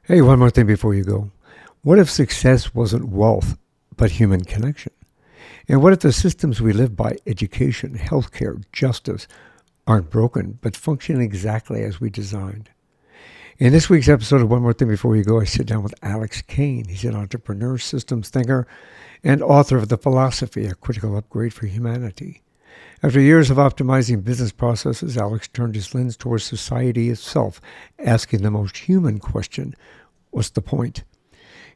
Hey, one more thing before you go. What if success wasn't wealth, but human connection? And what if the systems we live by, education, healthcare, justice, aren't broken, but function exactly as we designed? In this week's episode of One More Thing Before You Go, I sit down with Alex Kain. He's an entrepreneur, systems thinker, and author of The Philosophy, a critical upgrade for humanity. After years of optimizing business processes, Alex turned his lens towards society itself, asking the most human question: what's the point?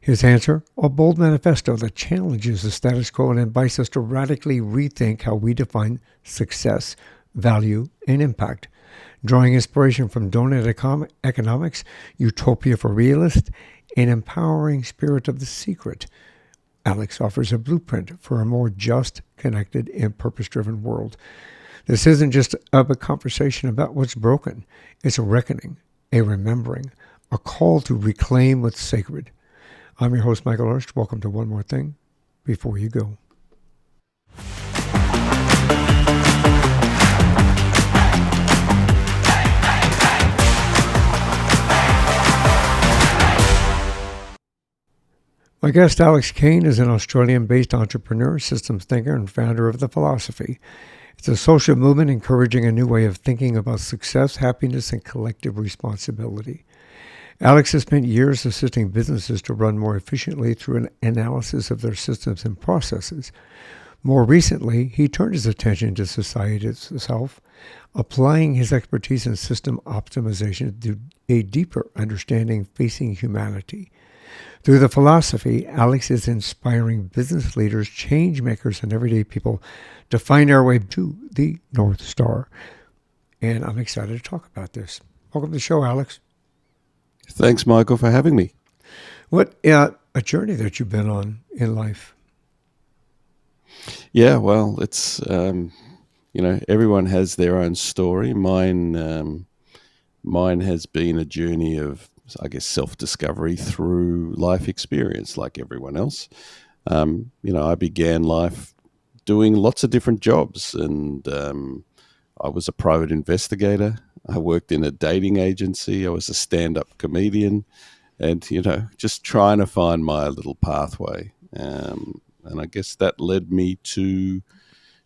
His answer: a bold manifesto that challenges the status quo and invites us to radically rethink how we define success, value, and impact. Drawing inspiration from donut economics, utopia for realists, and empowering spirit of the secret, Alex offers a blueprint for a more just, connected, and purpose-driven world. This isn't just a conversation about what's broken. It's a reckoning, a remembering, a call to reclaim what's sacred. I'm your host, Michael Hurst. Welcome to One More Thing Before You Go. My guest, Alex Kain, is an Australian-based entrepreneur, systems thinker, and founder of The Philosophy. It's a social movement encouraging a new way of thinking about success, happiness, and collective responsibility. Alex has spent years assisting businesses to run more efficiently through an analysis of their systems and processes. More recently, he turned his attention to society itself, applying his expertise in system optimization to a deeper understanding facing humanity. Through The Philosophy, Alex is inspiring business leaders, change makers, and everyday people to find our way to the North Star. And I'm excited to talk about this. Welcome to the show, Alex. Thanks, Michael, for having me. What a journey that you've been on in life. Yeah, well, it's everyone has their own story. Mine has been a journey of, I guess, self-discovery through life experience, like everyone else. I began life doing lots of different jobs, and I was a private investigator. I worked in a dating agency. I was a stand-up comedian, and just trying to find my little pathway. And I guess that led me to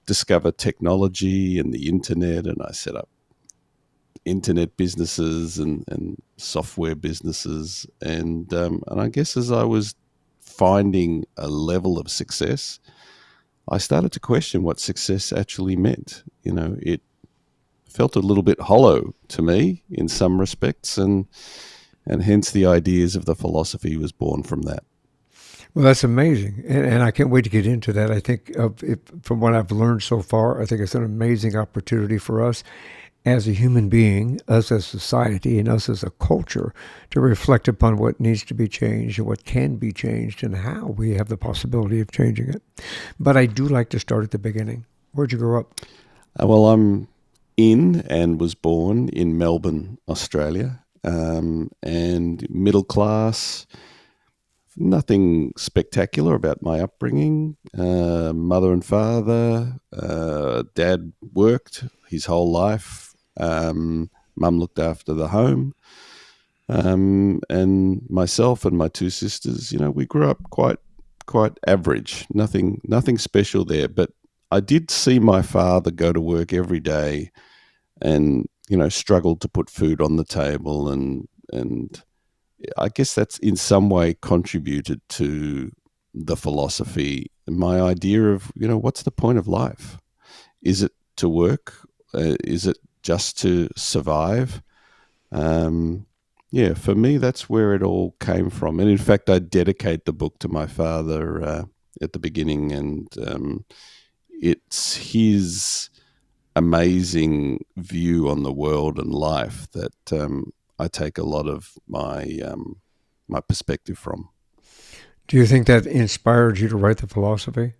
discover technology and the internet, and I set up internet businesses and software businesses. And I guess as I was finding a level of success, I started to question what success actually meant. It felt a little bit hollow to me in some respects, and hence the ideas of The Philosophy was born from that. Well, that's amazing. And I can't wait to get into that. I think from what I've learned so far, I think it's an amazing opportunity for us as a human being, us as society, and us as a culture to reflect upon what needs to be changed and what can be changed and how we have the possibility of changing it. But I do like to start at the beginning. Where'd you grow up? Well, I'm in and was born in Melbourne, Australia, and middle class. Nothing spectacular about my upbringing. Mother and father. Dad worked his whole life. Mum looked after the home. And myself and my two sisters, we grew up quite average. Nothing special there. But I did see my father go to work every day and struggled to put food on the table, and I guess that's in some way contributed to The Philosophy. My idea of what's the point of life? Is it to work? Is it just to survive? For me, that's where it all came from. And in fact, I dedicate the book to my father at the beginning, and it's his amazing view on the world and life that I take a lot of my perspective from. Do you think that inspired you to write The Philosophy?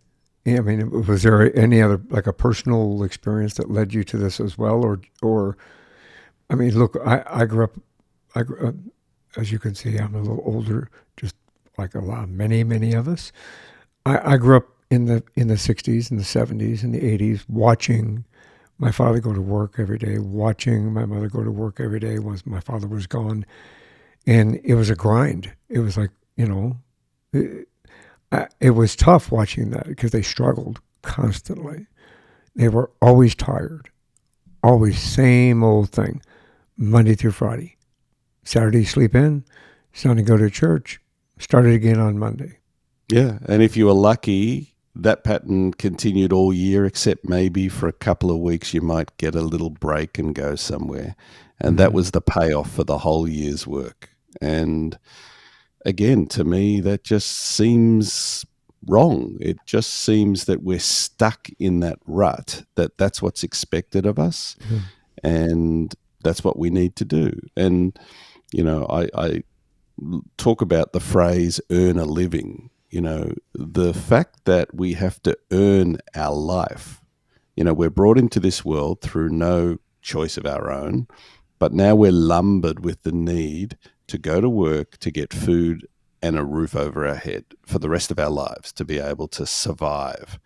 Yeah, I mean, was there any other, like a personal experience that led you to this as well? Or I mean, look, I grew up, as you can see, I'm a little older, just like many of us. I grew up in the 60s and the 70s and the 80s watching my father go to work every day, watching my mother go to work every day once my father was gone. And it was a grind. It was like, it, it was tough watching that because they struggled constantly. They were always tired, always same old thing, Monday through Friday. Saturday, sleep in, Sunday, go to church, start it again on Monday. Yeah. And if you were lucky, that pattern continued all year, except maybe for a couple of weeks, you might get a little break and go somewhere. And that Mm-hmm. was the payoff for the whole year's work. And again, to me, that just seems wrong. It just seems that we're stuck in that rut, that's what's expected of us. Yeah. And that's what we need to do. And, I talk about the phrase earn a living. The fact that we have to earn our life. We're brought into this world through no choice of our own, but now we're lumbered with the need to go to work to get food and a roof over our head for the rest of our lives to be able to survive.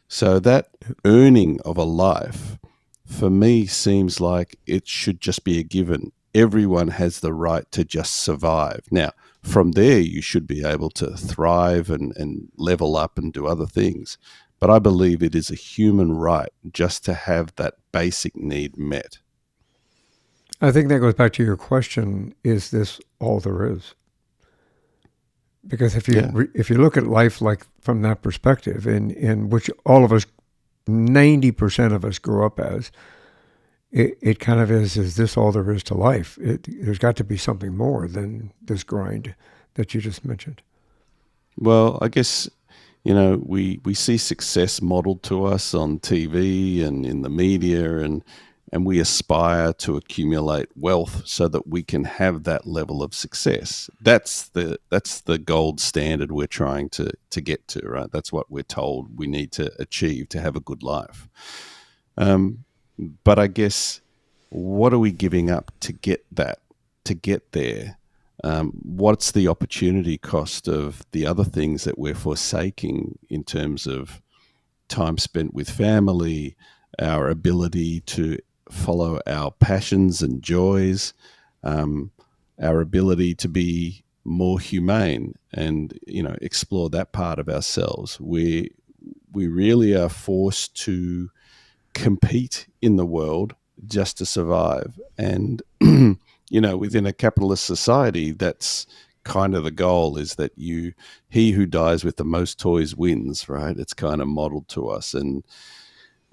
So that earning of a life for me seems like it should just be a given. Everyone has the right to just survive. Now, from there, you should be able to thrive and level up and do other things. But I believe it is a human right just to have that basic need met. I think that goes back to your question: is this all there is? Because Yeah. if you look at life like from that perspective, in which all of us, 90% of us grew up as, it kind of is this all there is to life? There's got to be something more than this grind that you just mentioned. Well, I guess, we see success modeled to us on TV and in the media, and we aspire to accumulate wealth so that we can have that level of success. That's the gold standard we're trying to get to, right? That's what we're told we need to achieve to have a good life. Um, but I guess, what are we giving up to get that, to get there? What's the opportunity cost of the other things that we're forsaking in terms of time spent with family, our ability to follow our passions and joys, um, our ability to be more humane and explore that part of ourselves. We really are forced to compete in the world just to survive. And, within a capitalist society, that's kind of the goal, is that he who dies with the most toys wins, right? It's kind of modeled to us. And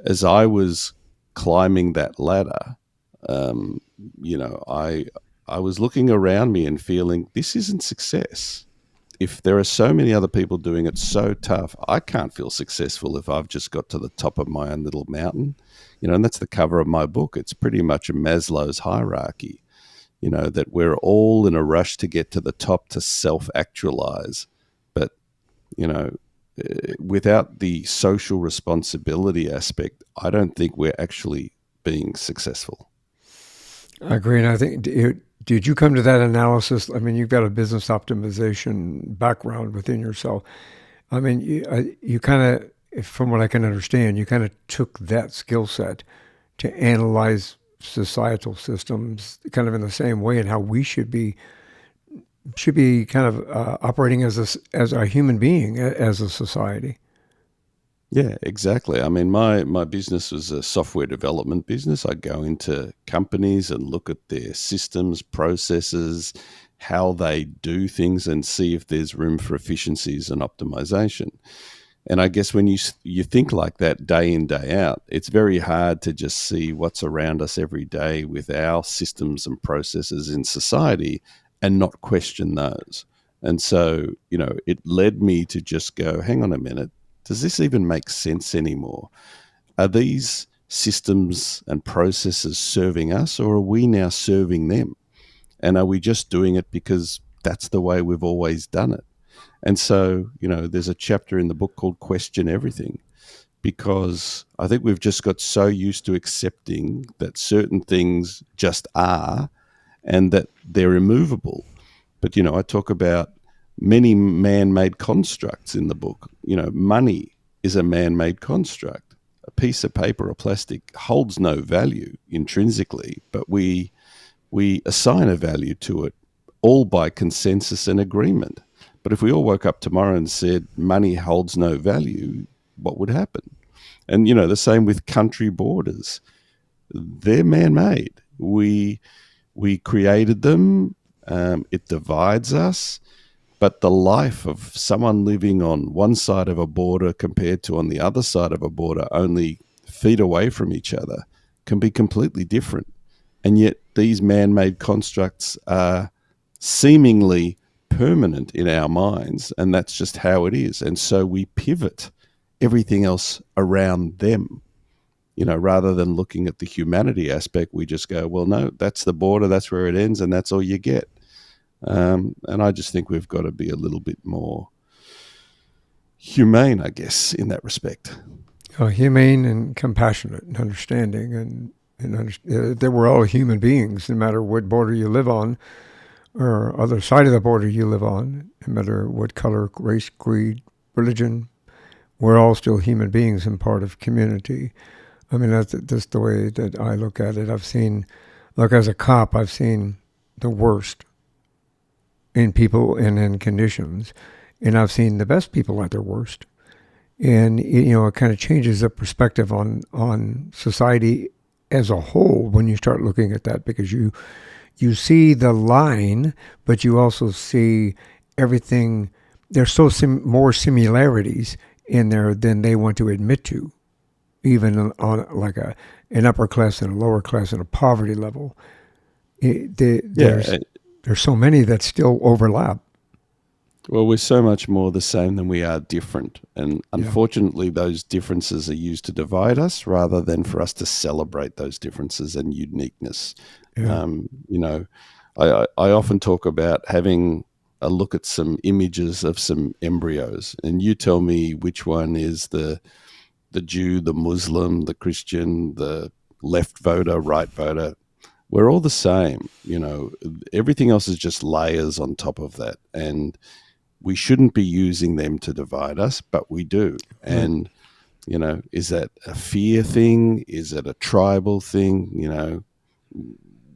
as I was climbing that ladder, um, I was looking around me and feeling this isn't success. If there are so many other people doing it so tough, I can't feel successful if I've just got to the top of my own little mountain. And that's the cover of my book. It's pretty much a Maslow's hierarchy, that we're all in a rush to get to the top to self actualize. But, you know, without the social responsibility aspect, I don't think we're actually being successful. I agree, and I think did you come to that analysis? I mean, you've got a business optimization background within yourself. I mean, you kind of, from what I can understand, you kind of took that skill set to analyze societal systems, kind of in the same way, and how we should be kind of operating as a human being, as a society. Yeah, exactly. I mean, my business was a software development business. I go into companies and look at their systems, processes, how they do things, and see if there's room for efficiencies and optimization. And I guess when you think like that day in, day out, it's very hard to just see what's around us every day with our systems and processes in society and not question those. And so, it led me to just go, hang on a minute, does this even make sense anymore? Are these systems and processes serving us, or are we now serving them? And are we just doing it because that's the way we've always done it? And so, there's a chapter in the book called Question Everything, because I think we've just got so used to accepting that certain things just are and that they're immovable. But, I talk about many man made constructs in the book. Money is a man made construct. A piece of paper or plastic holds no value intrinsically, but we assign a value to it all by consensus and agreement. But if we all woke up tomorrow and said money holds no value, what would happen? And, the same with country borders. They're man-made. We created them. It divides us. But the life of someone living on one side of a border compared to on the other side of a border, only feet away from each other, can be completely different. And yet these man-made constructs are seemingly permanent in our minds, and that's just how it is. And so we pivot everything else around them. Rather than looking at the humanity aspect, we just go, well, no, that's the border, that's where it ends, and that's all you get. And I just think we've got to be a little bit more humane, I guess, in that respect. Humane and compassionate and understanding, that we're all human beings, no matter what border you live on or other side of the border you live on, no matter what color, race, creed, religion, we're all still human beings and part of community. I mean, that's the way that I look at it. As a cop, I've seen the worst in people and in conditions, and I've seen the best people at their worst. And it kind of changes the perspective on society as a whole when you start looking at that, because you see the line, but you also see everything. There's more similarities in there than they want to admit to, even on like an upper class and a lower class and a poverty level. There's so many that still overlap. Well, we're so much more the same than we are different. And Yeah. unfortunately, those differences are used to divide us rather than for us to celebrate those differences and uniqueness. Yeah. I often talk about having a look at some images of some embryos, and you tell me which one is the Jew, the Muslim, the Christian, the left voter, right voter. We're all the same. Everything else is just layers on top of that. And we shouldn't be using them to divide us, but we do. And, is that a fear thing? Is it a tribal thing?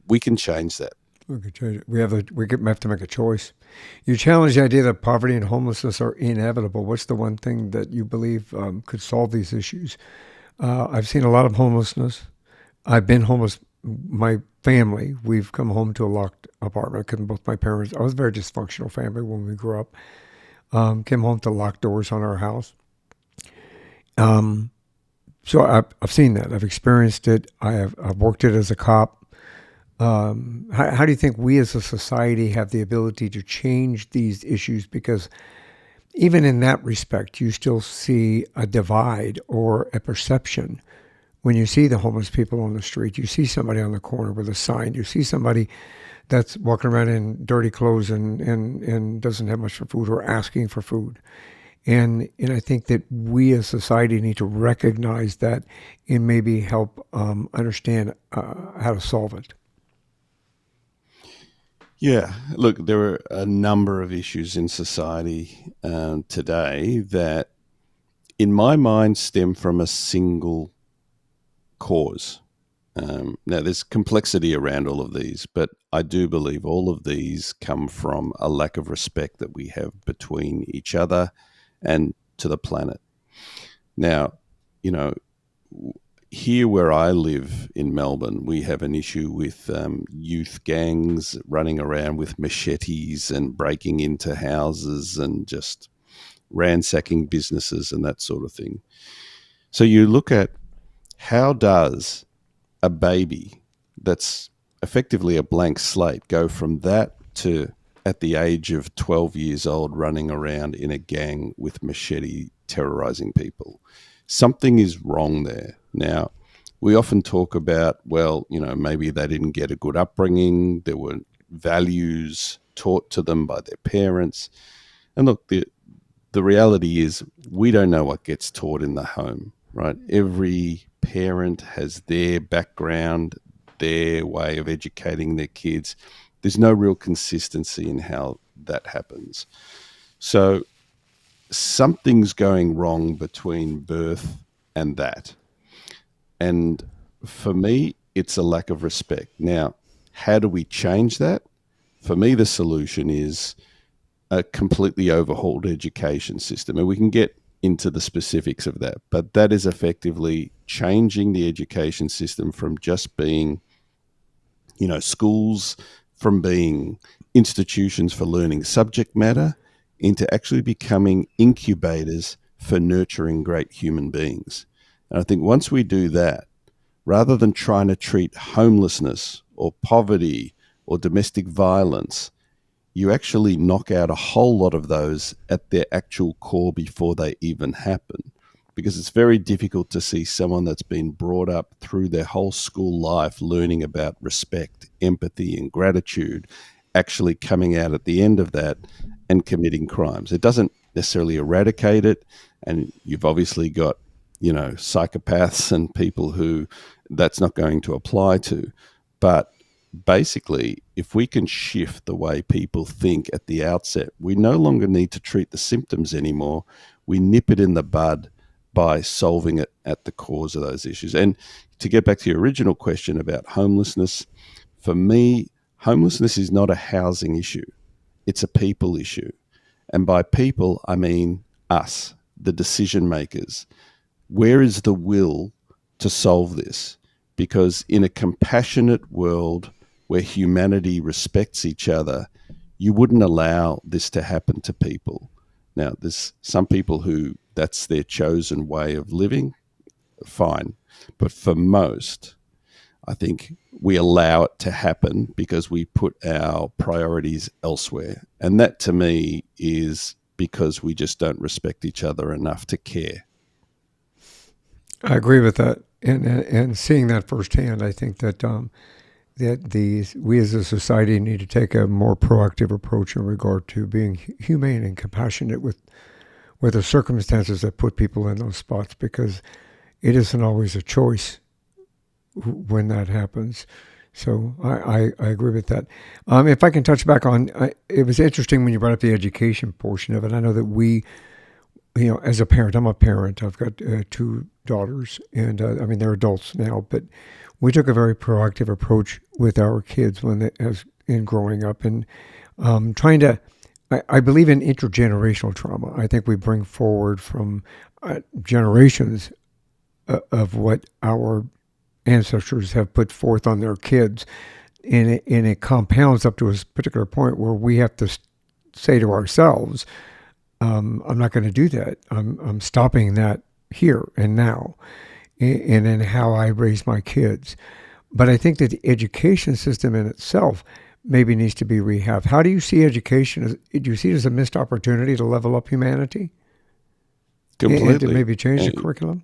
We can change that. We could change it. We have to make a choice. You challenge the idea that poverty and homelessness are inevitable. What's the one thing that you believe could solve these issues? I've seen a lot of homelessness. I've been homeless. My family, we've come home to a locked apartment because both my parents, I was a very dysfunctional family when we grew up, came home to locked doors on our house. So I've seen that. I've experienced it. I've worked it as a cop. How do you think we as a society have the ability to change these issues? Because even in that respect, you still see a divide or a perception. When you see the homeless people on the street, you see somebody on the corner with a sign, you see somebody that's walking around in dirty clothes and doesn't have much for food or asking for food. And I think that we as society need to recognize that and maybe help understand how to solve it. Yeah, look, there are a number of issues in society today that, in my mind, stem from a single cause. Now, there's complexity around all of these, but I do believe all of these come from a lack of respect that we have between each other and to the planet. Now, here where I live in Melbourne, we have an issue with youth gangs running around with machetes and breaking into houses and just ransacking businesses and that sort of thing. So you look at, how does a baby that's effectively a blank slate go from that to, at the age of 12 years old, running around in a gang with machete terrorizing people? Something is wrong there. Now, we often talk about, well, maybe they didn't get a good upbringing. There were values taught to them by their parents. And look, the reality is we don't know what gets taught in the home, right? Every parent has their background, their way of educating their kids. There's no real consistency in how that happens. So something's going wrong between birth and that. And for me, it's a lack of respect. Now, how do we change that? for me, the solution is a completely overhauled education system. And we can get into the specifics of that, but that is effectively changing the education system from just being, schools, from being institutions for learning subject matter into actually becoming incubators for nurturing great human beings. And I think once we do that, rather than trying to treat homelessness or poverty or domestic violence, you actually knock out a whole lot of those at their actual core before they even happen. Because it's very difficult to see someone that's been brought up through their whole school life learning about respect, empathy, and gratitude actually coming out at the end of that and committing crimes. It doesn't necessarily eradicate it. And you've obviously got, psychopaths and people who that's not going to apply to. But basically, if we can shift the way people think at the outset, we no longer need to treat the symptoms anymore. We nip it in the bud by solving it at the cause of those issues. And to get back to your original question about homelessness, for me, homelessness is not a housing issue, it's a people issue. And by people, I mean us, the decision makers. Where is the will to solve this? Because in a compassionate world where humanity respects each other, you wouldn't allow this to happen to people. Now, there's some people who that's their chosen way of living, fine. But for most, I think we allow it to happen because we put our priorities elsewhere. And that to me is because we just don't respect each other enough to care. I agree with that, and seeing that firsthand, I think that we as a society need to take a more proactive approach in regard to being humane and compassionate with the circumstances that put people in those spots, because it isn't always a choice when that happens. So I agree with that. If I can touch back on, it was interesting when you brought up the education portion of it. I know that as a parent, I'm a parent. I've got two daughters, and I mean they're adults now, but we took a very proactive approach with our kids as in growing up, and trying to. I believe in intergenerational trauma. I think we bring forward from generations of what our ancestors have put forth on their kids, and it compounds up to a particular point where we have to say to ourselves, I'm not going to do that. I'm stopping that here and now, and in how I raise my kids. But I think that the education system in itself maybe needs to be rehabbed. How do you see education? Do you see it as a missed opportunity to level up humanity and to Completely. maybe change the curriculum?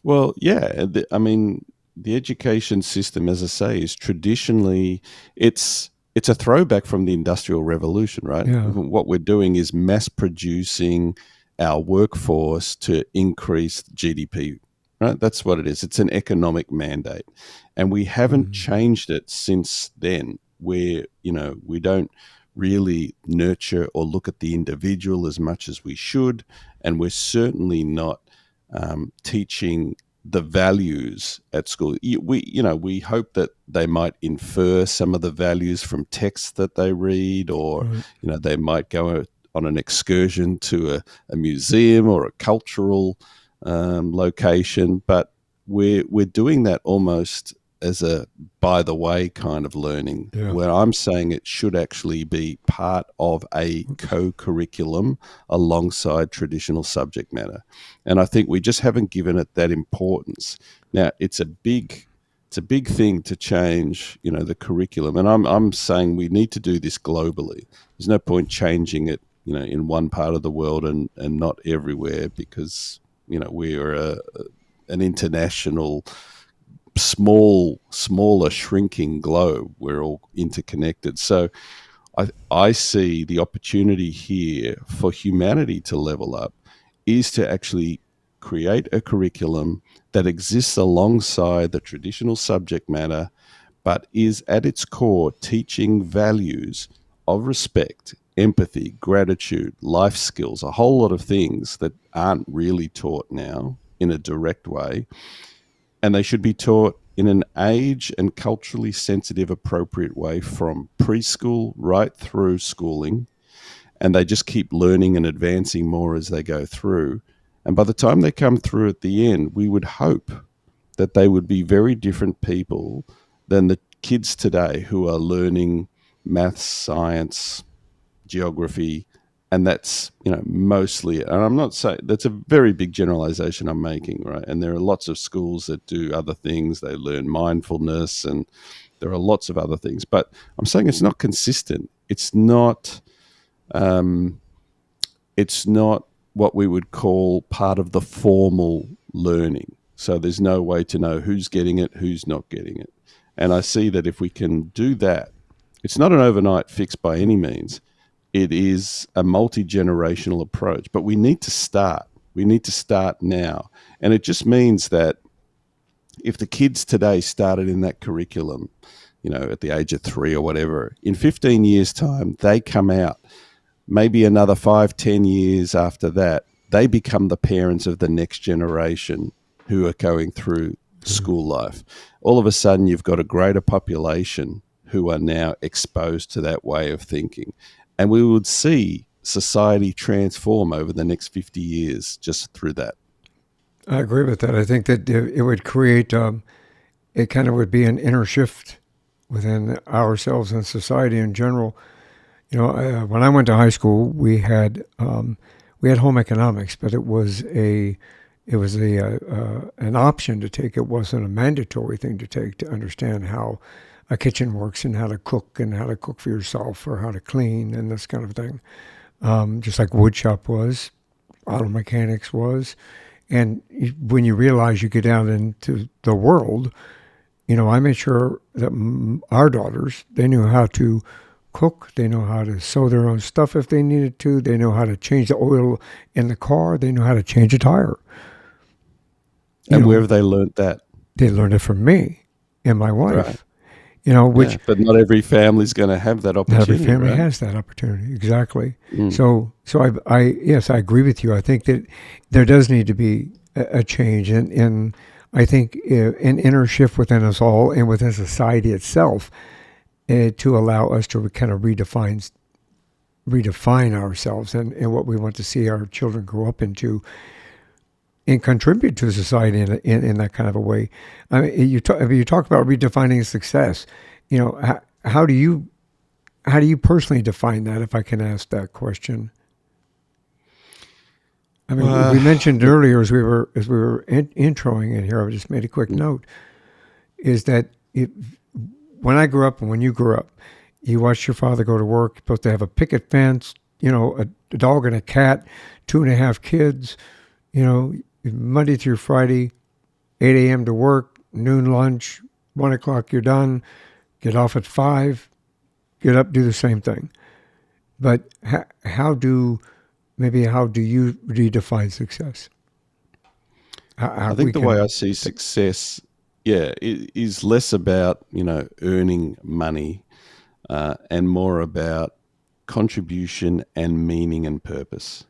Well, yeah. I mean, the education system, as I say, is traditionally it's a throwback from the Industrial Revolution, right? Yeah. What we're doing is mass producing our workforce to increase GDP. Right? That's what it is. It's an economic mandate, and we haven't Mm-hmm. changed it since then. Where we don't really nurture or look at the individual as much as we should, and we're certainly not teaching the values at school. We hope that they might infer some of the values from texts that they read, or Right. they might go on an excursion to a museum or a cultural location. But we're doing that almost as a by the way kind of learning, Yeah. where I'm saying it should actually be part of a co-curriculum alongside traditional subject matter. And I think we just haven't given it that importance. Now it's a big thing to change, the curriculum. And I'm saying we need to do this globally. There's no point changing it, in one part of the world and not everywhere, because, we're an international, smaller, shrinking globe. We're all interconnected. So I see the opportunity here for humanity to level up is to actually create a curriculum that exists alongside the traditional subject matter, but is at its core teaching values of respect, empathy, gratitude, life skills, a whole lot of things that aren't really taught now in a direct way. And they should be taught in an age and culturally sensitive, appropriate way from preschool right through schooling. And they just keep learning and advancing more as they go through. And by the time they come through at the end, we would hope that they would be very different people than the kids today who are learning maths, science, geography, and that's mostly. And I'm not saying that's a very big generalization I'm making, right? And there are lots of schools that do other things. They learn mindfulness, and there are lots of other things. But I'm saying it's not consistent. It's not. It's not what we would call part of the formal learning. So there's no way to know who's getting it, who's not getting it. And I see that if we can do that, it's not an overnight fix by any means. It is a multi-generational approach, but we need to start. We need to start now. And it just means that if the kids today started in that curriculum, at the age of 3 or whatever, in 15 years' time, they come out, maybe another 5, 10 years after that, they become the parents of the next generation who are going through school life. All of a sudden, you've got a greater population who are now exposed to that way of thinking. And we would see society transform over the next 50 years just through that. I agree with that. I think that it would create, it kind of would be an inner shift within ourselves and society in general. When I went to high school, we had home economics, but it was an option to take. It wasn't a mandatory thing to take to understand how a kitchen works and how to cook for yourself or how to clean and this kind of thing. Just like woodshop was, auto mechanics was. And when you realize you get out into the world, I made sure that our daughters, they knew how to cook. They know how to sew their own stuff if they needed to. They know how to change the oil in the car. They know how to change a tire. And where have they learned that? They learned it from me and my wife. Right. But not every family's going to have that opportunity. Not every family right? has that opportunity. Exactly. So yes, I agree with you. I think that there does need to be a change, and I think an inner shift within us all and within society itself to allow us to kind of redefine ourselves and what we want to see our children grow up into and contribute to society in that kind of a way. I mean, you talk about redefining success. How do you personally define that? If I can ask that question. I mean, we mentioned earlier as we were introing in here. I just made a quick note. Is that when I grew up and when you grew up, you watched your father go to work. You're supposed to have a picket fence. A dog and a cat, 2.5 kids. Monday through Friday, 8 a.m. to work, noon lunch, 1 o'clock you're done, get off at 5, get up, do the same thing. But how do you redefine success? I think the way I see success, is less about, earning money and more about contribution and meaning and purpose.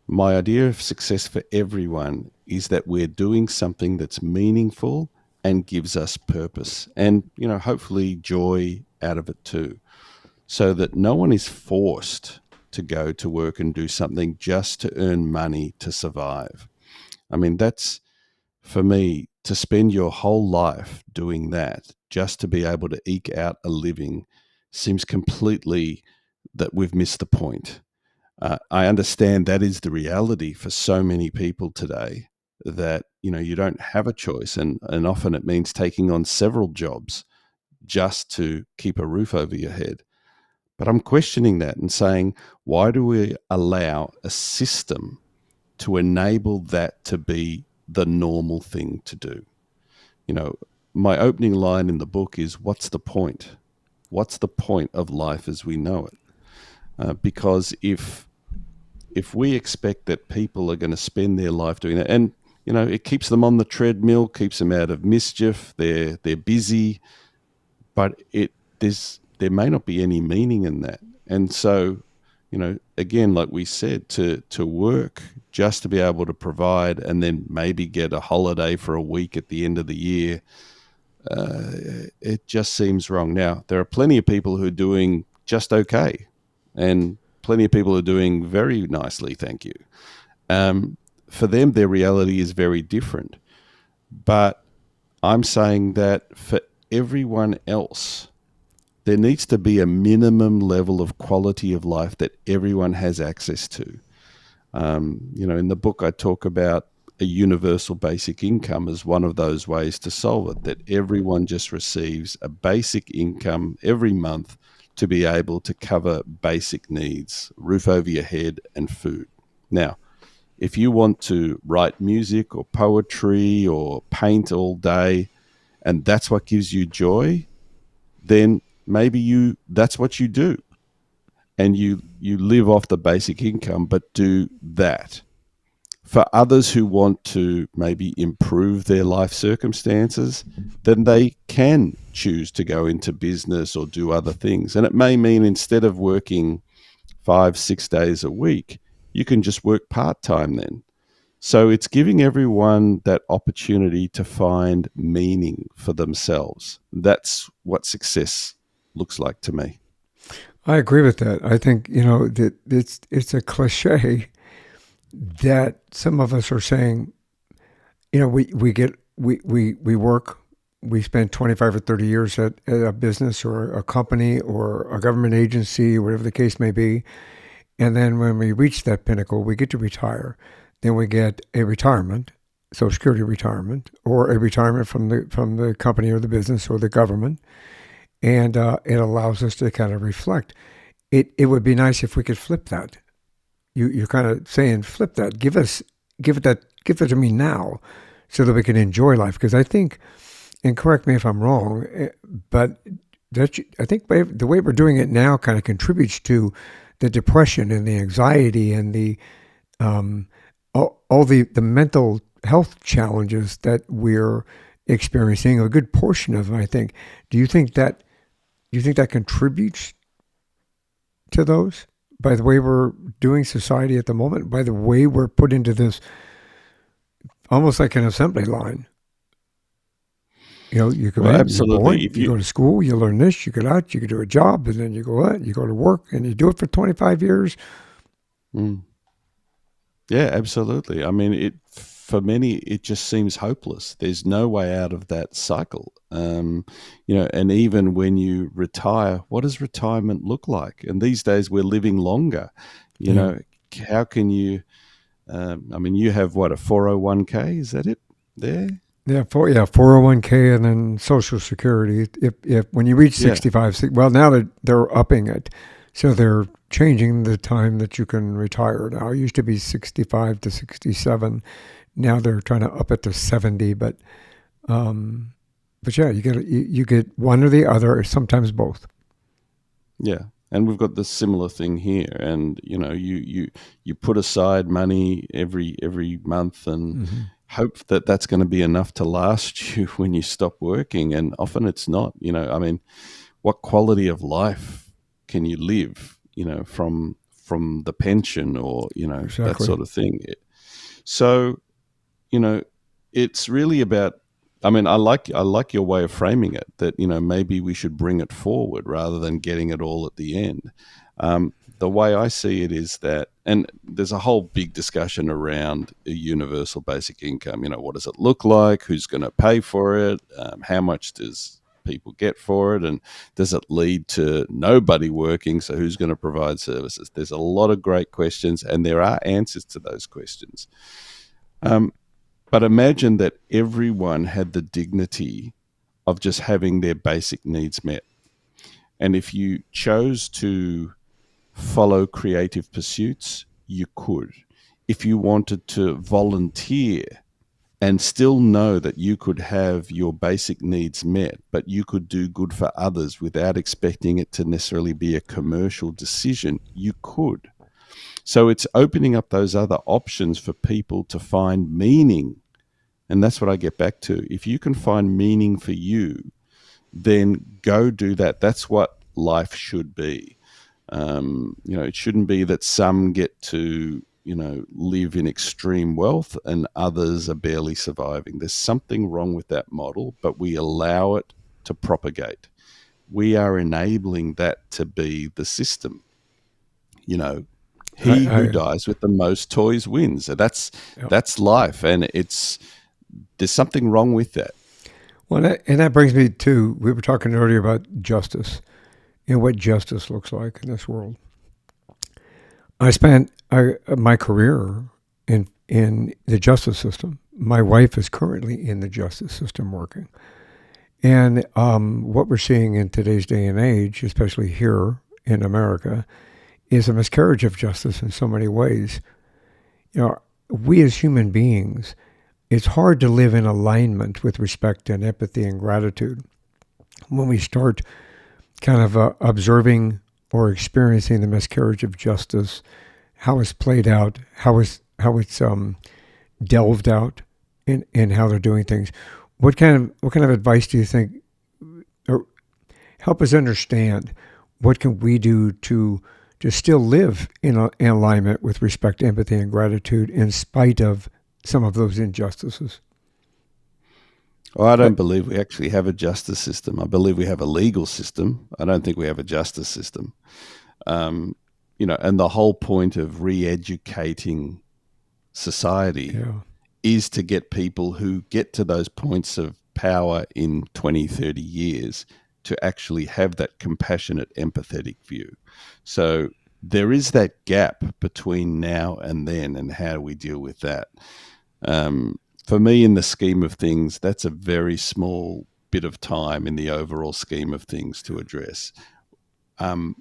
My idea of success for everyone is that we're doing something that's meaningful and gives us purpose and, hopefully joy out of it too, so that no one is forced to go to work and do something just to earn money to survive. I mean, that's, for me, to spend your whole life doing that just to be able to eke out a living seems completely that we've missed the point. I understand that is the reality for so many people today, that you don't have a choice, and often it means taking on several jobs just to keep a roof over your head. But I'm questioning that and saying, why do we allow a system to enable that to be the normal thing to do? My opening line in the book is, what's the point? What's the point of life as we know it? Because if we expect that people are going to spend their life doing that, and it keeps them on the treadmill, keeps them out of mischief. They're busy, but there may not be any meaning in that. And so, again, like we said, to work just to be able to provide and then maybe get a holiday for a week at the end of the year, it just seems wrong. Now, there are plenty of people who are doing just okay, and plenty of people who are doing very nicely, thank you. Um, for them, their reality is very different. But I'm saying that for everyone else, there needs to be a minimum level of quality of life that everyone has access to. In the book, I talk about a universal basic income as one of those ways to solve it, that everyone just receives a basic income every month to be able to cover basic needs, roof over your head, and food. Now, if you want to write music or poetry or paint all day, and that's what gives you joy, then maybe that's what you do, and you live off the basic income, but do that. For others who want to maybe improve their life circumstances, then they can choose to go into business or do other things. And it may mean instead of working 5, 6 days a week, you can just work part time then. So it's giving everyone that opportunity to find meaning for themselves. That's what success looks like to me. I agree with that. I think that it's a cliche that some of us are saying. We work. We spend 25 or 30 years at a business or a company or a government agency, whatever the case may be. And then when we reach that pinnacle, we get to retire. Then we get a retirement, Social Security retirement, or a retirement from the company or the business or the government, and it allows us to kind of reflect. It would be nice if we could flip that. You're kind of saying flip that. Give it to me now, so that we can enjoy life. Because I think, and correct me if I'm wrong, but I think the way we're doing it now kind of contributes to the depression and the anxiety and the all the mental health challenges that we're experiencing. A good portion of them, I think. Do you think that contributes to those? By the way we're doing society at the moment, by the way we're put into this almost like an assembly line. You come Well, in, you're absolutely. born, If you you go to school, you learn this, you get out, you do a job, and then you go out, you go to work, and you do it for 25 years. mm, Yeah, absolutely. I mean, it for many it just seems hopeless. There's no way out of that cycle. And even when you retire, what does retirement look like? And these days we're living longer. You Yeah. know, how can you? I mean, you have what, a 401k? Is that it? There? Yeah, 401k and then Social Security. If when you reach Yeah. 65, well, now they're upping it, so they're changing the time that you can retire. Now it used to be 65 to 67. Now they're trying to up it to 70. Um, but yeah, you get one or the other, or sometimes both. Yeah, and we've got the similar thing here, and you put aside money every month and Hmm. hope that that's going to be enough to last you when you stop working, and often it's not. I mean, what quality of life can you live? From the pension or that Exactly. sort of thing. So you know, it's really about. I mean, I like your way of framing it. That maybe we should bring it forward rather than getting it all at the end. The way I see it is that, and there's a whole big discussion around a universal basic income. What does it look like? Who's going to pay for it? How much does people get for it? And does it lead to nobody working? So who's going to provide services? There's a lot of great questions, and there are answers to those questions. Um, but imagine that everyone had the dignity of just having their basic needs met. And if you chose to follow creative pursuits, you could. If you wanted to volunteer and still know that you could have your basic needs met, but you could do good for others without expecting it to necessarily be a commercial decision, you could. So it's opening up those other options for people to find meaning. And that's what I get back to. If you can find meaning for you, then go do that. That's what life should be. It shouldn't be that some get to, live in extreme wealth and others are barely surviving. There's something wrong with that model, but we allow it to propagate. We are enabling that to be the system. You know, he who I dies with the most toys wins. So yeah. that's life, and there's something wrong with that. Well, and that brings me to, we were talking earlier about justice and what justice looks like in this world. I spent my career in the justice system. My wife is currently in the justice system working. And what we're seeing in today's day and age, especially here in America, is a miscarriage of justice in so many ways. You know, we as human beings, it's hard to live in alignment with respect and empathy and gratitude when we start kind of observing or experiencing the miscarriage of justice, how it's played out, how it's delved out, in how they're doing things. What kind of advice do you think, or help us understand what can we do to still live in alignment with respect, empathy, and gratitude in spite of some of those injustices? Well, I Uh, don't believe we actually have a justice system. I believe we have a legal system. I don't think we have a justice system. Um, and the whole point of re-educating society yeah, is to get people who get to those points of power in 20, 30 years to actually have that compassionate, empathetic view. So there is that gap between now and then, and how do we deal with that? For me, in the scheme of things, that's a very small bit of time in the overall scheme of things to address. Um,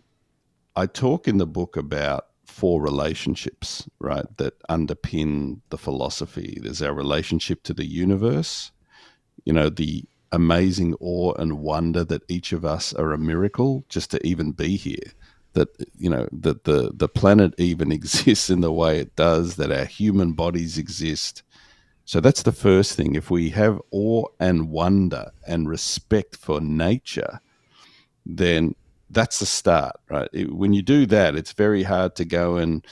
I talk in the book about four relationships, right, that underpin the philosophy. There's our relationship to the universe, the amazing awe and wonder that each of us are a miracle just to even be here. That that the planet even exists in the way it does, that our human bodies exist. So that's the first thing. If we have awe and wonder and respect for nature, then that's the start, right? When you do that, it's very hard to go and,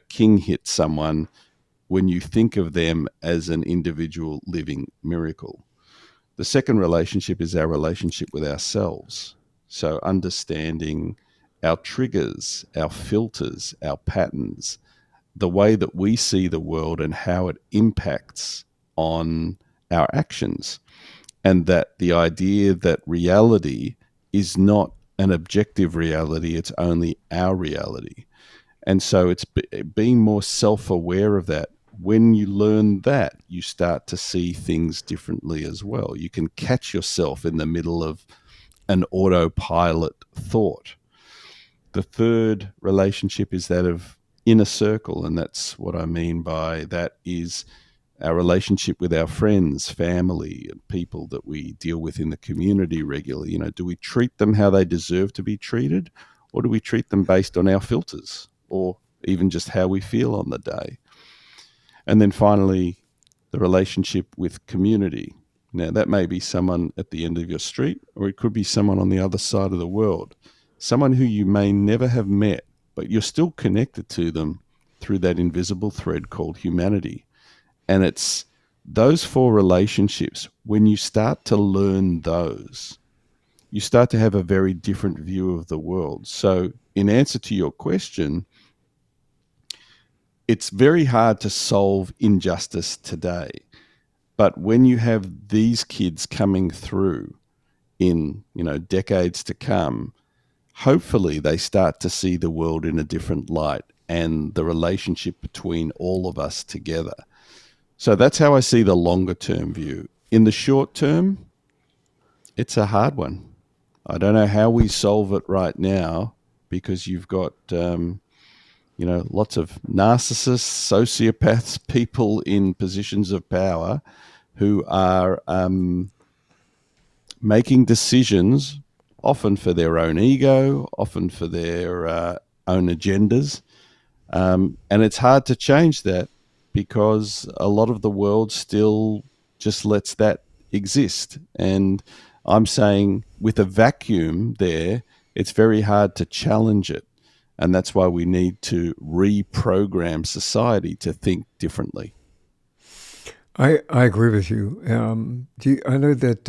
king hit someone when you think of them as an individual living miracle. The second relationship is our relationship with ourselves. So understanding our triggers, our filters, our patterns, the way that we see the world and how it impacts on our actions. And that the idea that reality is not an objective reality, it's only our reality. And so it's being more self aware of that. When you learn that, you start to see things differently as well. You can catch yourself in the middle of an autopilot thought. The third relationship is that of inner circle. And that's what I mean by that is our relationship with our friends, family, and people that we deal with in the community regularly. Do we treat them how they deserve to be treated, or do we treat them based on our filters, or even just how we feel on the day? And then finally, the relationship with community. Now, that may be someone at the end of your street, or it could be someone on the other side of the world, someone who you may never have met, but you're still connected to them through that invisible thread called humanity. And it's those four relationships, when you start to learn those, you start to have a very different view of the world. So, in answer to your question, it's very hard to solve injustice today. But when you have these kids coming through in, decades to come, hopefully they start to see the world in a different light and the relationship between all of us together. So that's how I see the longer term view. In the short term, it's a hard one. I don't know how we solve it right now because you've got, lots of narcissists, sociopaths, people in positions of power who are making decisions often for their own ego, often for their own agendas. And it's hard to change that because a lot of the world still just lets that exist. And I'm saying with a vacuum there, it's very hard to challenge it. And that's why we need to reprogram society to think differently. I agree with you. I know that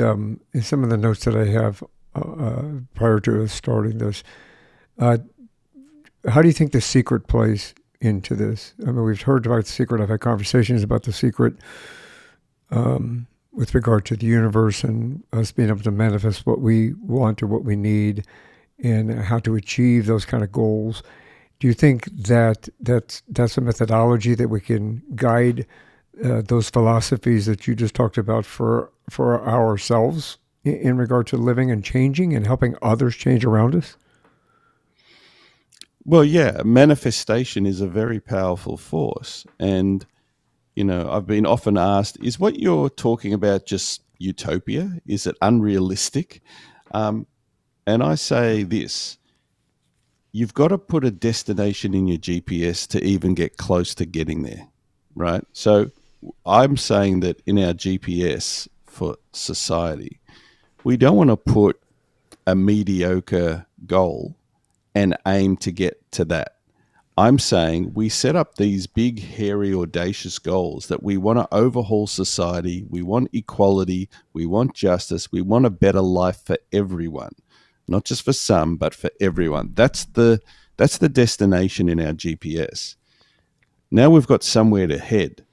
in some of the notes that I have prior to us starting this, uh, how do you think The Secret plays into this? I mean, we've heard about The Secret. I've had conversations about The Secret with regard to the universe and us being able to manifest what we want or what we need and how to achieve those kind of goals. Do you think that that's a methodology that we can guide those philosophies that you just talked about for ourselves in regard to living and changing and helping others change around us? Well, yeah, manifestation is a very powerful force. And, I've been often asked, is what you're talking about just utopia? Is it unrealistic? Um, and I say this: you've got to put a destination in your GPS to even get close to getting there, right? So I'm saying that in our GPS for society, we don't want to put a mediocre goal and aim to get to that. I'm saying we set up these big, hairy, audacious goals that we want to overhaul society, we want equality, we want justice, we want a better life for everyone, not just for some, but for everyone. That's the destination in our GPS. Now we've got somewhere to head.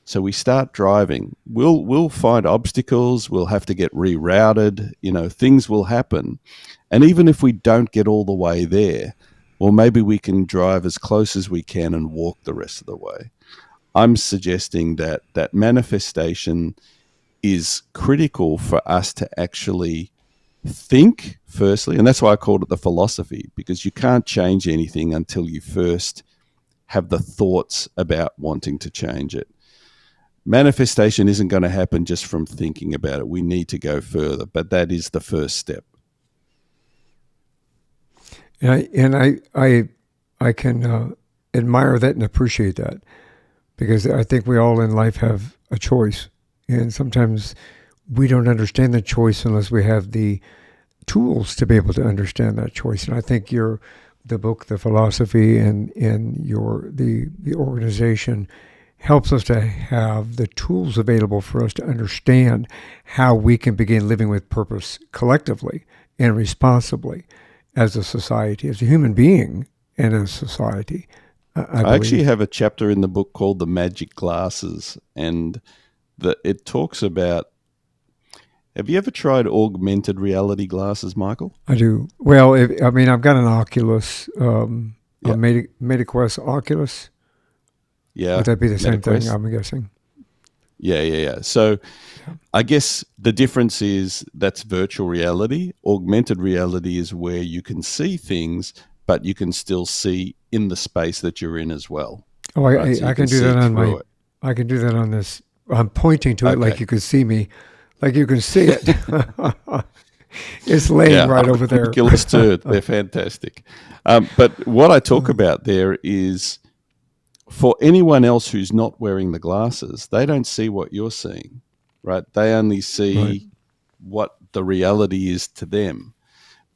So we start driving. We'll find obstacles. We'll have to get rerouted. Things will happen. And even if we don't get all the way there, well, maybe we can drive as close as we can and walk the rest of the way. I'm suggesting that manifestation is critical for us to actually think firstly, and that's why I called it the philosophy, because you can't change anything until you first have the thoughts about wanting to change it. Manifestation isn't going to happen just from thinking about it. We need to go further, but that is the first step. And I can admire that and appreciate that because I think we all in life have a choice, and sometimes we don't understand the choice unless we have the tools to be able to understand that choice. And I think the book, the philosophy, and the organization helps us to have the tools available for us to understand how we can begin living with purpose collectively and responsibly as a society, as a human being, and as a society. I actually have a chapter in the book called The Magic Glasses, and it talks about. Have you ever tried augmented reality glasses, Michael? I do. Well, I've got an Oculus, a Yeah. MetaQuest Oculus. Yeah. Would that be the same thing, MetaQuest? I'm guessing? Yeah. So Yeah. I guess the difference is that's virtual reality. Augmented reality is where you can see things, but you can still see in the space that you're in as well. Oh, Right? So I you can can do see that on through it. I can do that on this. I'm pointing to it like Okay. you could see me, like you can see it. It's laying Yeah, right I've over got there. Oculus too. They're fantastic. But what I talk about there is for anyone else who's not wearing the glasses, they don't see what you're seeing, right? They only Right. see what the reality is to them.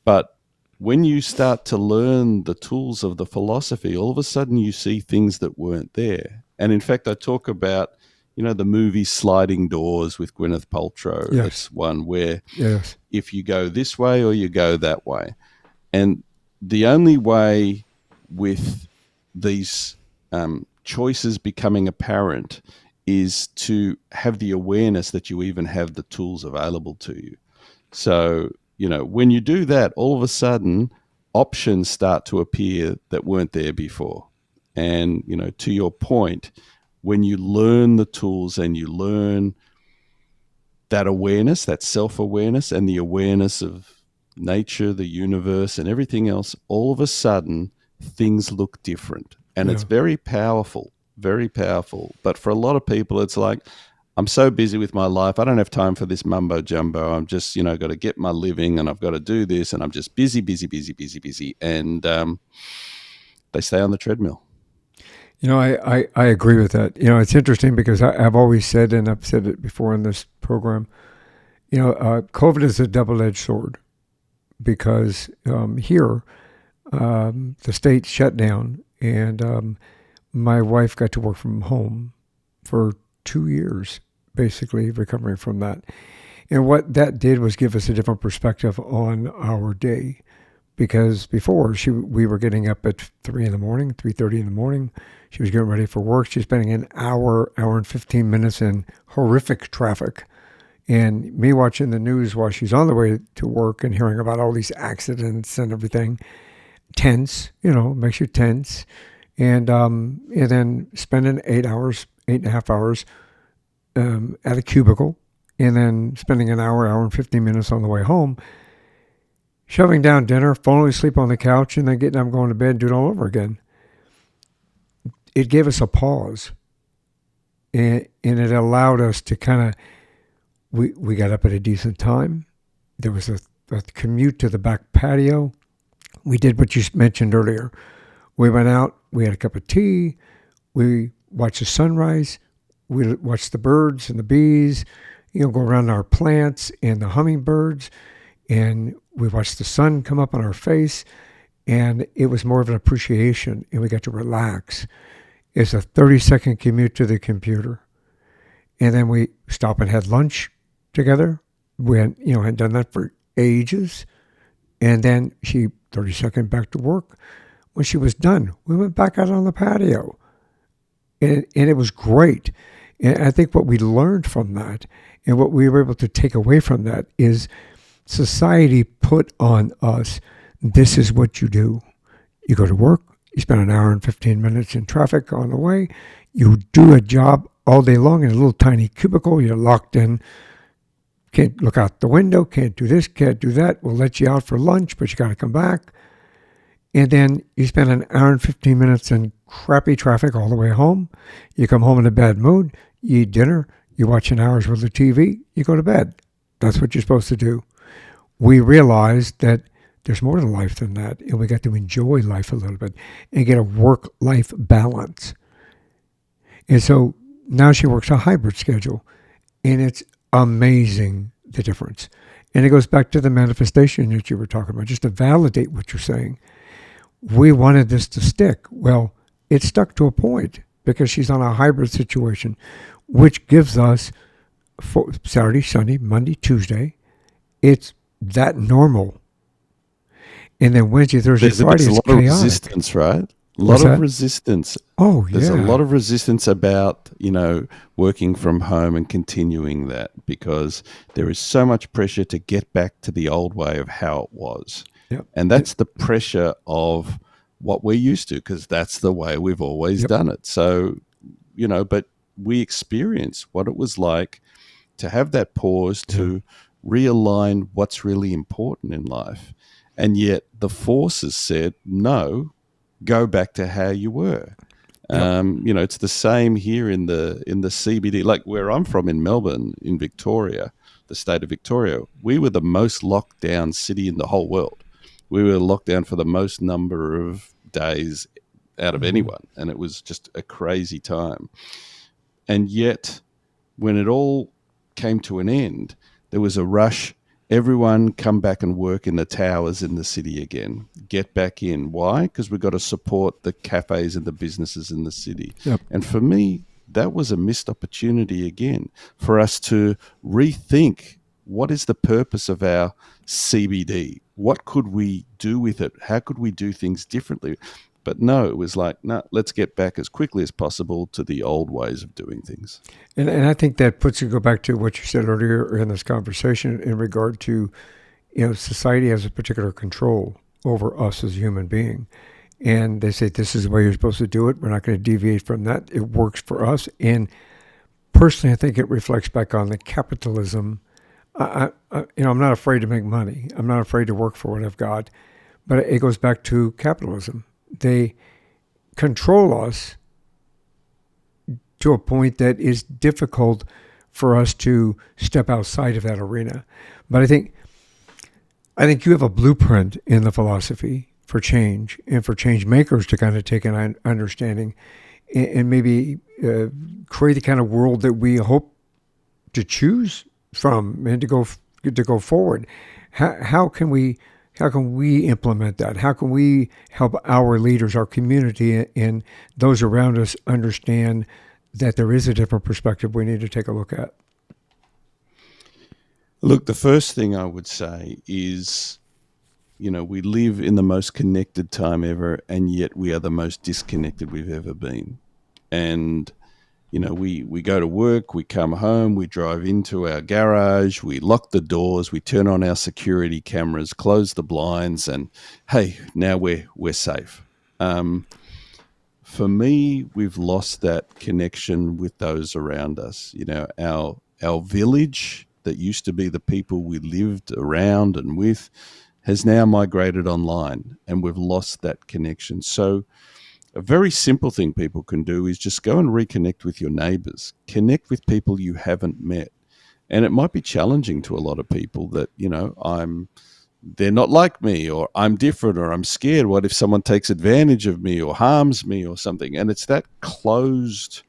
But when you start to learn the tools of the philosophy, all of a sudden you see things that weren't there. And in fact, I talk about, the movie Sliding Doors with Gwyneth Paltrow. Yes. It's one where Yes. if you go this way or you go that way. And the only way with these choices becoming apparent is to have the awareness that you even have the tools available to you. So, when you do that, all of a sudden, options start to appear that weren't there before. And, to your point, when you learn the tools and you learn that awareness, that self awareness, and the awareness of nature, the universe, and everything else, all of a sudden things look different. And it's Yeah. very powerful, very powerful. But for a lot of people, it's like, I'm so busy with my life. I don't have time for this mumbo jumbo. I'm just, got to get my living and I've got to do this. And I'm just busy, busy, busy, busy, busy. And they stay on the treadmill. I agree with that. It's interesting because I've always said, and I've said it before in this program, COVID is a double-edged sword because here the state shut down, and my wife got to work from home for 2 years, basically recovering from that. And what that did was give us a different perspective on our day, because before we were getting up at 3 in the morning, 3:30 in the morning. She was getting ready for work. She's spending an hour and 15 minutes in horrific traffic, and me watching the news while she's on the way to work and hearing about all these accidents and everything. Tense, makes you tense, and then spending 8 hours, 8.5 hours at a cubicle, and then spending an hour and 15 minutes on the way home, shoving down dinner, falling asleep on the couch, and then getting up, going to bed, and do it all over again. It gave us a pause, and it allowed us to kind of, we got up at a decent time. There was a commute to the back patio. We did what you mentioned earlier. We went out, we had a cup of tea, we watched the sunrise, we watched the birds and the bees, go around our plants and the hummingbirds, and we watched the sun come up on our face, and it was more of an appreciation, and we got to relax. It's a 30-second commute to the computer, and then we stopped and had lunch together. We hadn't done that for ages, and then 30-second back to work. When she was done, we went back out on the patio, and it was great. And I think what we learned from that, and what we were able to take away from that, is society put on us, this is what you do. You go to work, you spend an hour and 15 minutes in traffic on the way, you do a job all day long in a little tiny cubicle, you're locked in, can't look out the window, can't do this, can't do that, we'll let you out for lunch, but you got to come back. And then you spend an hour and 15 minutes in crappy traffic all the way home. You come home in a bad mood, you eat dinner, you watch an hour's worth of TV, you go to bed. That's what you're supposed to do. We realized that there's more to life than that, and we got to enjoy life a little bit and get a work-life balance. And so now she works a hybrid schedule, and it's amazing, the difference. And it goes back to the manifestation that you were talking about, just to validate what you're saying. We wanted this to stick. Well, it stuck to a point because she's on a hybrid situation, which gives us Saturday, Sunday, Monday, Tuesday. It's that normal. And then Wednesday, Thursday, Friday is chaotic. There's a lot of resistance, right? A lot of resistance. Oh, yeah. There's a lot of resistance about, working from home and continuing that, because there is so much pressure to get back to the old way of how it was. Yep. And that's the pressure of what we're used to, because that's the way we've always done it. So, but we experience what it was like to have that pause, to realign what's really important in life. And yet the forces said, no, go back to how you were. It's the same here in the CBD, like where I'm from in Melbourne, in Victoria, the state of Victoria. We were the most locked down city in the whole world. We were locked down for the most number of days out of anyone, and it was just a crazy time. And yet, when it all came to an end, there was a rush. Everyone come back and work in the towers in the city again. Get back in. Why? Because we've got to support the cafes and the businesses in the city. Yep. And for me, that was a missed opportunity again for us to rethink, what is the purpose of our CBD? What could we do with it? How could we do things differently? But no, it was like, no, let's get back as quickly as possible to the old ways of doing things. And I think that go back to what you said earlier in this conversation in regard to, society has a particular control over us as a human being. And they say, this is the way you're supposed to do it. We're not going to deviate from that. It works for us. And personally, I think it reflects back on the capitalism. I'm not afraid to make money. I'm not afraid to work for what I've got. But it goes back to capitalism. They control us to a point that is difficult for us to step outside of that arena. But I think you have a blueprint in the philosophy for change, and for change makers to kind of take an understanding and maybe create the kind of world that we hope to choose from and to go forward. How can we How can we implement that? How can we help our leaders, our community, and those around us understand that there is a different perspective we need to take a look at? Look, the first thing I would say is, we live in the most connected time ever, and yet we are the most disconnected we've ever been. And we go to work, we come home, we drive into our garage, we lock the doors, we turn on our security cameras, close the blinds, and hey, now we're safe. Um, for me, we've lost that connection with those around us. Our village that used to be the people we lived around and with has now migrated online, and we've lost that connection. So a very simple thing people can do is just go and reconnect with your neighbors, connect with people you haven't met. And it might be challenging to a lot of people that, they're not like me, or I'm different, or I'm scared. What if someone takes advantage of me or harms me or something? And it's that closed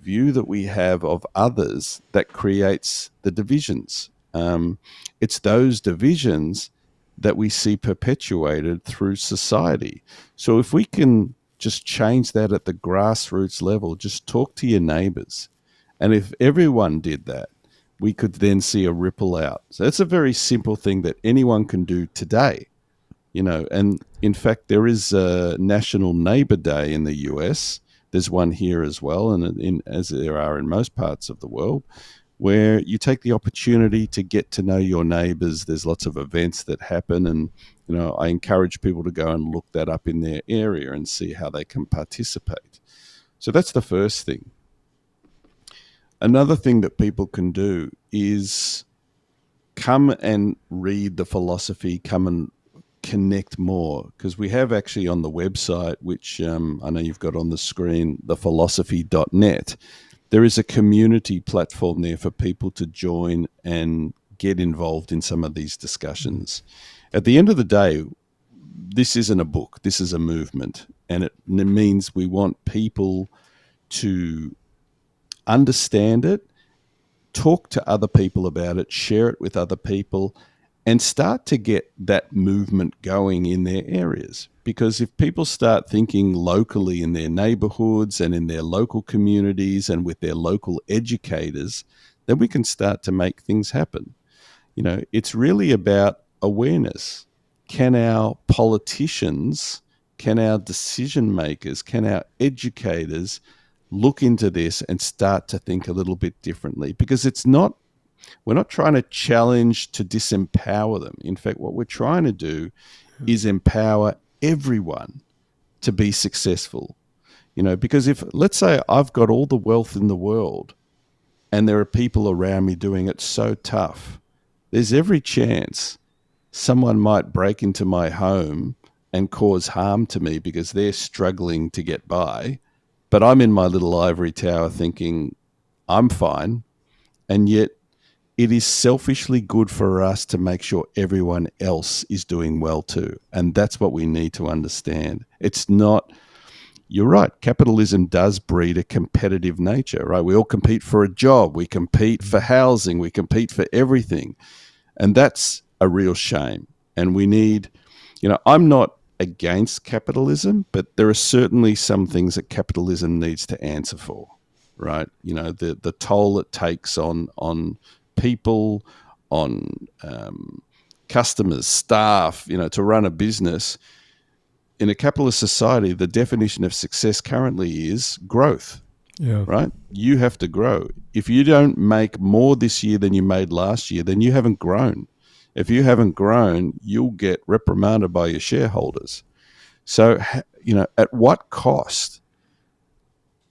view that we have of others that creates the divisions. It's those divisions that we see perpetuated through society. So if we can just change that at the grassroots level, just talk to your neighbors. And if everyone did that, we could then see a ripple out. So that's a very simple thing that anyone can do today. And in fact, there is a National Neighbor Day in the US. There's one here as well, and as there are in most parts of the world, where you take the opportunity to get to know your neighbors. There's lots of events that happen, and I encourage people to go and look that up in their area and see how they can participate. So that's the first thing. Another thing that people can do is come and read the philosophy, come and connect more, because we have actually on the website, which I know you've got on the screen, thephilosophy.net, there is a community platform there for people to join and get involved in some of these discussions. At the end of the day, this isn't a book, this is a movement, and it means we want people to understand it, talk to other people about it, share it with other people, and start to get that movement going in their areas. Because if people start thinking locally in their neighborhoods and in their local communities and with their local educators, then we can start to make things happen. It's really about awareness. Can our politicians, can our decision makers, can our educators look into this and start to think a little bit differently? Because we're not trying to challenge to disempower them. In fact, what we're trying to do is empower everyone to be successful. Because if, let's say, I've got all the wealth in the world and there are people around me doing it so tough, there's every chance someone might break into my home and cause harm to me because they're struggling to get by. But I'm in my little ivory tower thinking I'm fine. And yet it is selfishly good for us to make sure everyone else is doing well too. And that's what we need to understand. It's not, you're right, capitalism does breed a competitive nature, right? We all compete for a job, we compete for housing, we compete for everything. And that's a real shame. And we need, I'm not against capitalism, but there are certainly some things that capitalism needs to answer for, right? The toll it takes on people, on customers, staff, to run a business. In a capitalist society, the definition of success currently is growth. Yeah. Right? You have to grow. If you don't make more this year than you made last year, then you haven't grown. If you haven't grown, you'll get reprimanded by your shareholders. So, at what cost?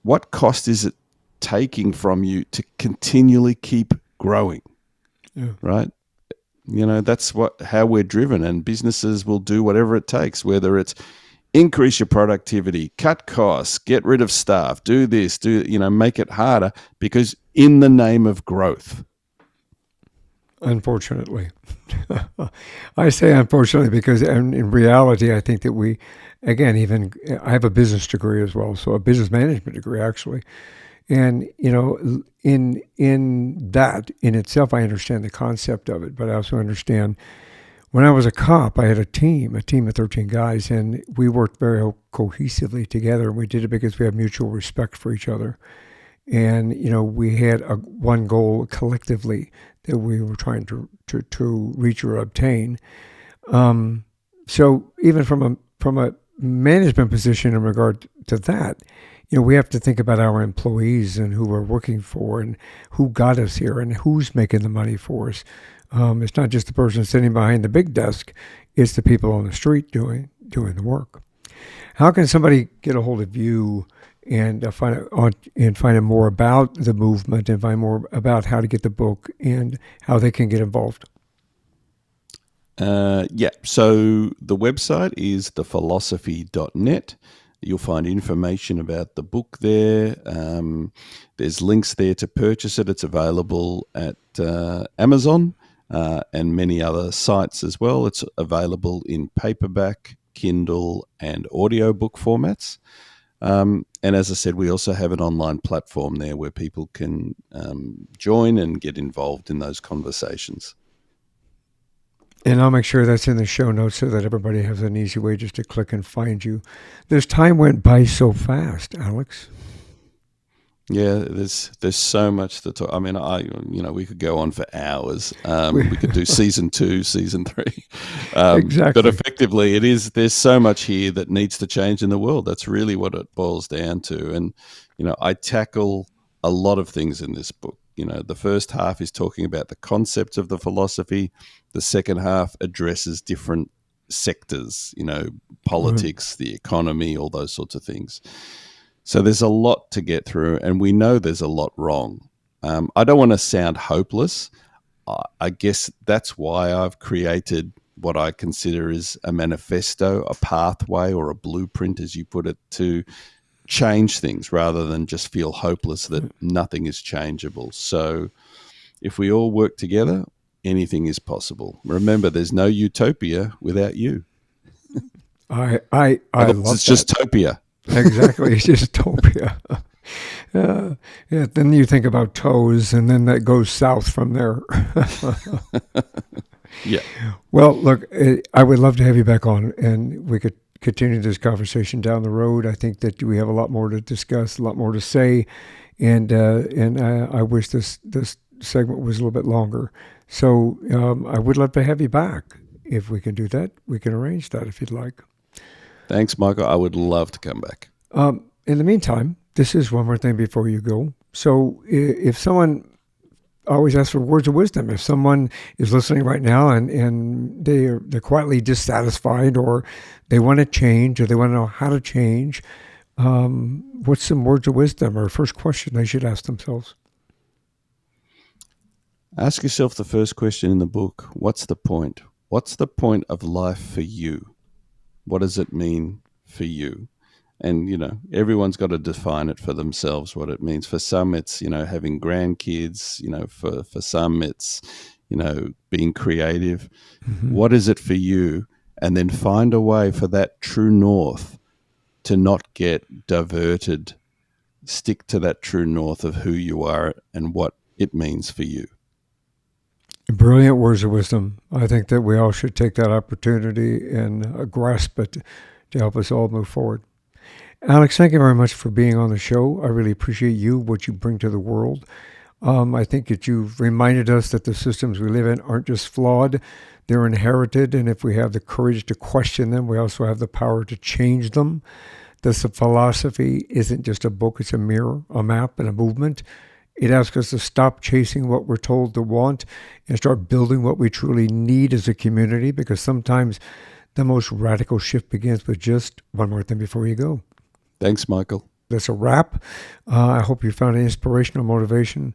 What cost is it taking from you to continually keep growing? Yeah. Right? That's how we're driven, and businesses will do whatever it takes, whether it's increase your productivity, cut costs, get rid of staff, do this, make it harder, because in the name of growth. Unfortunately. I say unfortunately because in reality, I think that even I have a business degree as well, so a business management degree actually. And, in that in itself, I understand the concept of it, but I also understand When I was a cop, I had a team of 13 guys, and we worked very cohesively together. And we did it because we have mutual respect for each other. And, we had one goal collectively that we were trying to reach or obtain. So even from a management position in regard to that, we have to think about our employees and who we're working for and who got us here and who's making the money for us. It's not just the person sitting behind the big desk; it's the people on the street doing the work. How can somebody get a hold of you and find out more about the movement and find more about how to get the book and how they can get involved? So the website is thephilosophy.net. You'll find information about the book there. There's links there to purchase it. It's available at Amazon and many other sites as well. It's available in paperback, Kindle, and audiobook formats. And as I said, we also have an online platform there where people can join and get involved in those conversations. And I'll make sure that's in the show notes so that everybody has an easy way just to click and find you. This time went by so fast, Alex. Yeah, there's so much to talk. I mean, we could go on for hours. We could do season 2, season 3. Exactly. But effectively, there's so much here that needs to change in the world. That's really what it boils down to. And, I tackle a lot of things in this book. The first half is talking about the concepts of the philosophy. The second half addresses different sectors, politics, the economy, all those sorts of things. So there's a lot to get through, and we know there's a lot wrong. I don't want to sound hopeless. I guess that's why I've created what I consider is a manifesto, a pathway, or a blueprint, as you put it, to change things rather than just feel hopeless that nothing is changeable. So if we all work together, anything is possible. Remember, there's no utopia without you. I love it's just topia. Exactly, it's just topia. Yeah. Then you think about toes, and then that goes south from there. Yeah. Well, look, I would love to have you back on, and we could continue this conversation down the road. I think that we have a lot more to discuss, a lot more to say, and I wish this segment was a little bit longer. So I would love to have you back. If we can do that, we can arrange that if you'd like. Thanks, Michael. I would love to come back. In the meantime, this is one more thing before you go. So if someone, I always ask for words of wisdom. If someone is listening right now and they're quietly dissatisfied, or they want to change, or they want to know how to change, what's some words of wisdom or first question they should ask themselves? Ask yourself the first question in the book. What's the point? What's the point of life for you? What does it mean for you? And, everyone's got to define it for themselves, what it means. For some, it's, having grandkids. For some, it's, being creative. Mm-hmm. What is it for you? And then find a way for that true north to not get diverted. Stick to that true north of who you are and what it means for you. Brilliant words of wisdom. I think that we all should take that opportunity and grasp it to help us all move forward. Alex, thank you very much for being on the show. I really appreciate you, what you bring to the world. I think that you've reminded us that the systems we live in aren't just flawed, they're inherited. And if we have the courage to question them, we also have the power to change them. This philosophy isn't just a book, it's a mirror, a map, and a movement. It asks us to stop chasing what we're told to want and start building what we truly need as a community, because sometimes the most radical shift begins with just one more thing before you go. Thanks, Michael. That's a wrap. I hope you found it inspirational, motivational,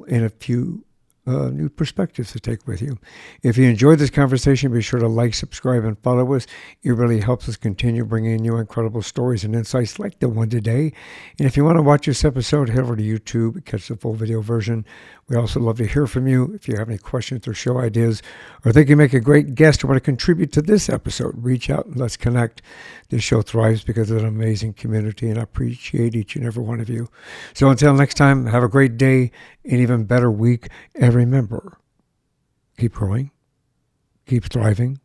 and a few new perspectives to take with you. If you enjoyed this conversation, be sure to like, subscribe, and follow us. It really helps us continue bringing you incredible stories and insights like the one today. And if you want to watch this episode, head over to YouTube, catch the full video version. We also love to hear from you. If you have any questions or show ideas, or think you make a great guest or want to contribute to this episode, reach out and let's connect. This show thrives because of an amazing community, and I appreciate each and every one of you. So until next time, have a great day, an even better week, and remember, keep growing, keep thriving.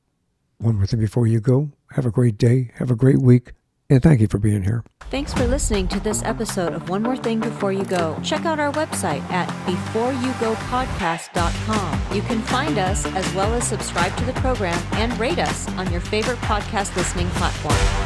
One more thing before you go. Have a great day. Have a great week. And thank you for being here. Thanks for listening to this episode of One More Thing Before You Go. Check out our website at beforeyougopodcast.com. You can find us as well as subscribe to the program and rate us on your favorite podcast listening platform.